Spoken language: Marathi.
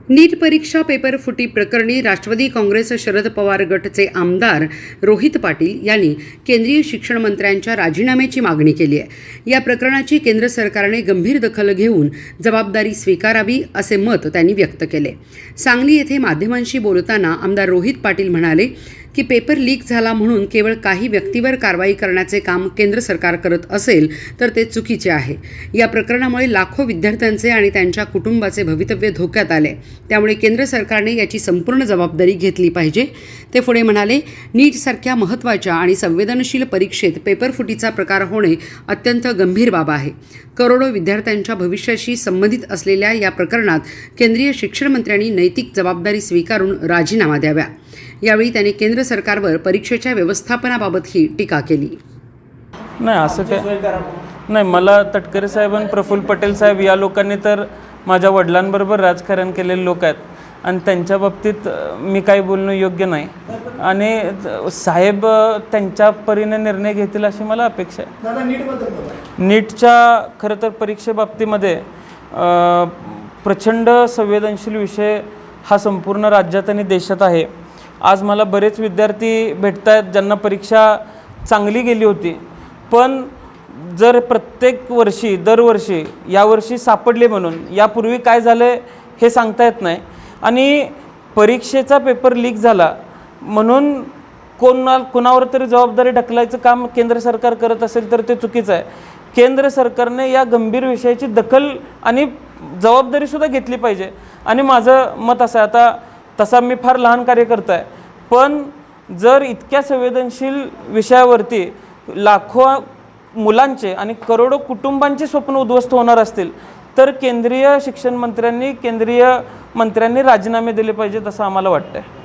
नीट परीक्षा पेपर फुटी प्रकरणी राष्ट्रवादी काँग्रेस शरद पवार गटचे आमदार रोहित पाटील यांनी केंद्रीय शिक्षण मंत्र्यांच्या राजीनाम्याची मागणी केली आहे। या प्रकरणाची केंद्र सरकारने गंभीर दखल घेऊन जबाबदारी स्वीकारावी असे मत त्यांनी व्यक्त केले। सांगली येथे माध्यमांशी बोलताना आमदार रोहित पाटील म्हणाले की पेपर लीक झाला म्हणून केवळ काही व्यक्तीवर कारवाई करण्याचे काम केंद्र सरकार करत असेल तर ते चुकीचे आहे। या प्रकरणामुळे लाखो विद्यार्थ्यांचे आणि त्यांच्या कुटुंबाचे भवितव्य धोक्यात आले, त्यामुळे केंद्र सरकारने याची संपूर्ण जबाबदारी घेतली पाहिजे। ते पुढे म्हणाले, नीटसारख्या महत्त्वाच्या आणि संवेदनशील परीक्षेत पेपर फुटीचा प्रकार होणे अत्यंत गंभीर बाब आहे। करोडो विद्यार्थ्यांच्या भविष्याशी संबंधित असलेल्या या प्रकरणात केंद्रीय शिक्षण मंत्र्यांनी नैतिक जबाबदारी स्वीकारून राजीनामा द्यावा। यावेळी त्यांनी केंद्र सरकारवर परीक्षेच्या व्यवस्थापनाबाबतही टीका केली। नाही असं काय नाही, मला तटकरे साहेब आणि प्रफुल्ल पटेल साहेब या लोकांनी तर माझ्या वडिलांबरोबर राजकारण केलेले लोक आहेत आणि त्यांच्या बाबतीत मी काही बोलणं योग्य नाही आणि साहेब त्यांच्या परीने निर्णय घेतील अशी मला अपेक्षा आहे। नीटच्या खरं तर परीक्षेबाबतीमध्ये प्रचंड संवेदनशील विषय हा संपूर्ण राज्यात आणि देशात आहे। आज मला बरेच विद्यार्थी भेटत आहेत ज्यांना परीक्षा चांगली गेली होती, पण जर प्रत्येक वर्षी दरवर्षी यावर्षी सापडले म्हणून यापूर्वी काय झालं हे सांगता येत नाही आणि परीक्षेचा पेपर लीक झाला म्हणून कोणावर तरी जबाबदारी ढकलायचं काम केंद्र सरकार करत असेल तर ते चुकीचं आहे। केंद्र सरकारने या गंभीर विषयाची दखल आणि जबाबदारीसुद्धा घेतली पाहिजे आणि माझं मत असं आहे, आता तसा मी फार लहान कार्यकर्ता आहे, पण जर इतक्या संवेदनशील विषयावरती लाखो मुलांचे आणि करोडो कुटुंबांचे स्वप्न उद्ध्वस्त होणार असतील तर केंद्रीय शिक्षण मंत्र्यांनी राजीनामे दिले पाहिजेत असं आम्हाला वाटतं आहे।